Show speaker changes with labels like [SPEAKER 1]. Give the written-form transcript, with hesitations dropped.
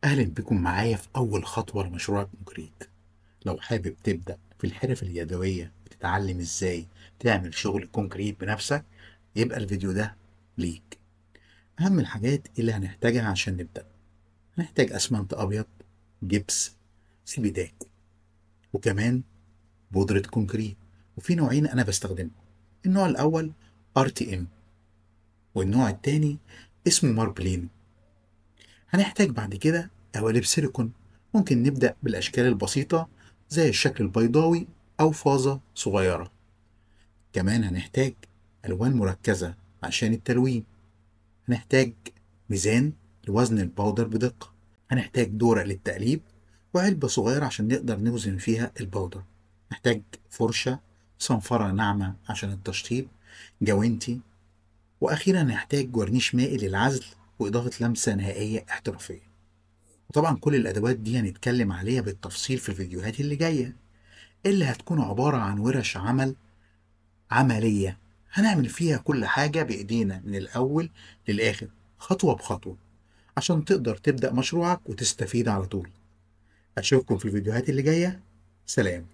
[SPEAKER 1] أهلا بكم معايا في أول خطوة لمشروع الكونكريت. لو حابب تبدأ في الحرف اليدوية وتتعلم إزاي تعمل شغل كونكريت بنفسك، يبقى الفيديو ده ليك. أهم الحاجات اللي هنحتاجها عشان نبدأ: هنحتاج أسمنت أبيض، جبس، سيبيداك، وكمان بودرة كونكريت. وفي نوعين أنا بستخدمهم: النوع الأول RTM، والنوع التاني اسمه ماربلين. هنحتاج بعد كده قوالب سيليكون، ممكن نبدأ بالأشكال البسيطة زي الشكل البيضاوي أو فازة صغيرة. كمان هنحتاج ألوان مركزة عشان التلوين. هنحتاج ميزان لوزن البودر بدقة. هنحتاج دورق للتقليب، وعلبة صغيرة عشان نقدر نوزن فيها البودر. نحتاج فرشة، صنفرة ناعمة عشان التشطيب، جوانتي، وأخيرا نحتاج ورنيش مائي للعزل وإضافة لمسة نهائية احترافية. وطبعا كل الأدوات دي هنتكلم عليها بالتفصيل في الفيديوهات اللي جاية، اللي هتكون عبارة عن ورش عمل عملية هنعمل فيها كل حاجة بإيدينا من الأول للآخر، خطوة بخطوة، عشان تقدر تبدأ مشروعك وتستفيد على طول. أشوفكم في الفيديوهات اللي جاية. سلام.